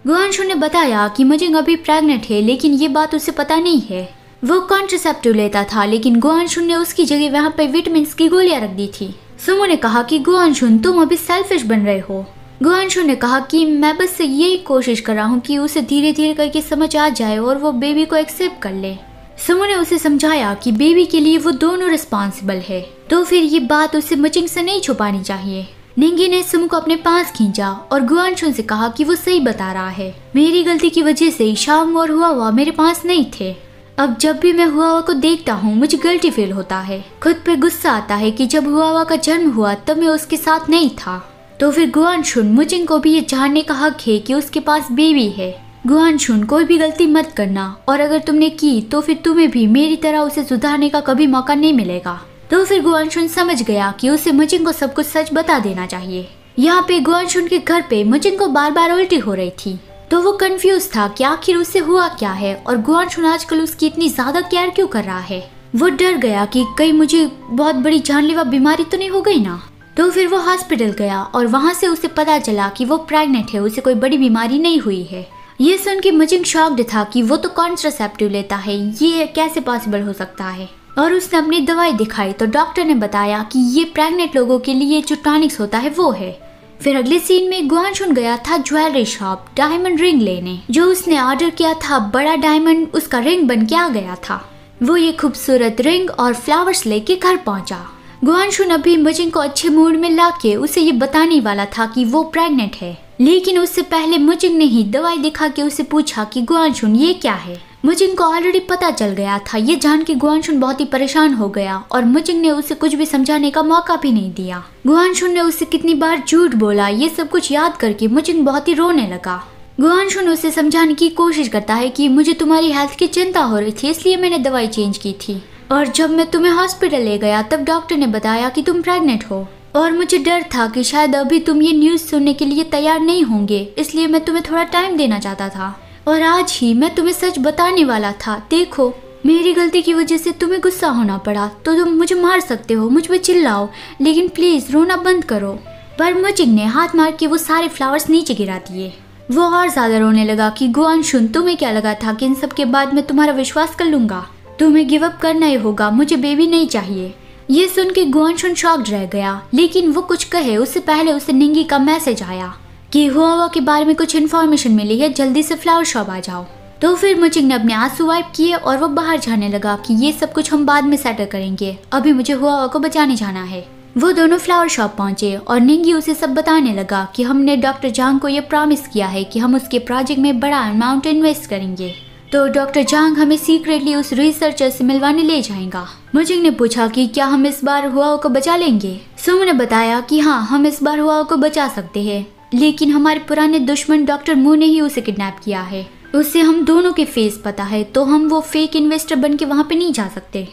गुआनशुन ने बताया कि मजिंग अभी प्रेग्नेंट है, लेकिन ये बात उसे पता नहीं है। वो कॉन्ट्रासेप्टिव लेता था, लेकिन गुआनशुन ने उसकी जगह वहाँ पे विटामिन की गोलियां रख दी थी। सुमो ने कहा कि गुआनशुन तुम अभी सेल्फिश बन रहे हो। गुआनशुन ने कहा कि मैं बस यही कोशिश कर रहा हूँ कि उसे धीरे धीरे करके समझ आ जाए और वो बेबी को एक्सेप्ट कर ले। सुमो ने उसे समझाया कि बेबी के लिए वो दोनों रिस्पॉन्सिबल है, तो फिर ये बात उसे मजिंग से नहीं छुपानी चाहिए। निंगी ने सुमो को अपने पास खींचा और गुआनशुन से कहा कि वो सही बता रहा है। मेरी गलती की वजह से शाम और हुआ मेरे पास नहीं थे। अब जब भी मैं हुआ को देखता हूँ मुझे गिल्टी फील होता है। खुद पे गुस्सा आता है कि जब हुआ का जन्म हुआ तब मैं उसके साथ नहीं था। तो फिर गुआनशुन, मुजिंग को भी ये जानने का हक है कि उसके पास बेबी है। गुआनशुन, कोई भी गलती मत करना, और अगर तुमने की तो फिर तुम्हें भी मेरी तरह उसे सुधारने का कभी मौका नहीं मिलेगा। तो फिर गुआनशुन समझ गया कि उसे मजिंग को सब कुछ सच बता देना चाहिए। यहाँ पे गुआनशुन के घर पे मजिंग को बार बार उल्टी हो रही थी, तो वो कंफ्यूज था कि आखिर उससे हुआ क्या है और गुआनशुन आजकल उसकी इतनी ज्यादा केयर क्यों कर रहा है। वो डर गया कि कहीं मुझे बहुत बड़ी जानलेवा बीमारी तो नहीं हो गई ना। तो फिर वो हॉस्पिटल गया और वहाँ से उसे पता चला कि वो प्रेग्नेंट है, उसे कोई बड़ी बीमारी नहीं हुई है। ये सुन के मजिंग शॉक्ड था कि वो तो कॉन्ट्रासेप्टिव लेता है, ये कैसे पॉसिबल हो सकता है। और उसने अपनी दवाई दिखाई तो डॉक्टर ने बताया कि ये प्रेग्नेंट लोगों के लिए जो टॉनिक्स होता है वो है। फिर अगले सीन में गुआनशुन गया था ज्वेलरी शॉप डायमंड रिंग लेने। जो उसने ऑर्डर किया था बड़ा डायमंड उसका रिंग बन के आ गया था। वो ये खूबसूरत रिंग और फ्लावर्स लेके घर पहुंचा। गुआनशुन अभी मजिंग को अच्छे मूड में लाके उसे ये बताने वाला था कि वो प्रेग्नेंट है, लेकिन उससे पहले मजिंग ने ही दवाई दिखा के उसे पूछा कि गुआनशुन ये क्या है। मजिंग को ऑलरेडी पता चल गया था। ये जान के गुआनशुन बहुत ही परेशान हो गया और मजिंग ने उसे कुछ भी समझाने का मौका भी नहीं दिया। गुआनशुन ने उसे कितनी बार झूठ बोला, ये सब कुछ याद करके मजिंग बहुत ही रोने लगा। गुआनशुन उसे समझाने की कोशिश करता है कि मुझे तुम्हारी हेल्थ की चिंता हो रही थी, इसलिए मैंने दवाई चेंज की थी, और जब मैं तुम्हें हॉस्पिटल ले गया तब डॉक्टर ने बताया कि तुम प्रेग्नेंट हो, और मुझे डर था कि शायद अभी तुम ये न्यूज़ सुनने के लिए तैयार नहीं होंगे, इसलिए मैं तुम्हें थोड़ा टाइम देना चाहता था, और आज ही मैं तुम्हें सच बताने वाला था। देखो, मेरी गलती की वजह से तुम्हें गुस्सा होना पड़ा, तो तुम मुझे मार सकते हो, मुझ पे चिल्लाओ, लेकिन प्लीज रोना बंद करो। पर मजिंग ने हाथ मार के वो सारे फ्लावर्स नीचे गिरा दिए। वो और ज्यादा रोने लगा कि गुआनशुन, तुम्हें क्या लगा था कि इन सब के बाद मैं तुम्हारा विश्वास कर लूंगा? तुम्हें गिव अप करना ही होगा, मुझे बेबी नहीं चाहिए। ये सुन के गुआनशुन शॉक्ड रह गया, लेकिन वो कुछ कहे उससे पहले उसे निंगी का मैसेज आया कि हुआ के बारे में कुछ इन्फॉर्मेशन मिली है, जल्दी से फ्लावर शॉप आ जाओ। तो फिर मजिंग ने अपने आंसू वाइप किए और वो बाहर जाने लगा कि ये सब कुछ हम बाद में सेटल करेंगे, अभी मुझे हुआ को बचाने जाना है। वो दोनों फ्लावर शॉप पहुंचे और निंगी उसे सब बताने लगा कि हमने डॉक्टर जांग को ये प्रॉमिस किया है कि हम उसके प्रोजेक्ट में बड़ा अमाउंट इन्वेस्ट करेंगे, तो डॉक्टर जांग हमें सीक्रेटली उस रिसर्चर से मिलवाने ले जाएगा। मजिंग ने पूछा कि क्या हम इस बार हुआ को बचा लेंगे? सुमो ने बताया कि हाँ, हम इस बार हुआ को बचा सकते हैं, लेकिन हमारे पुराने दुश्मन डॉक्टर मू ने ही उसे किडनैप किया है। उसे हम दोनों के फेस पता है, तो हम वो फेक इन्वेस्टर बन के वहाँ पे नहीं जा सकते।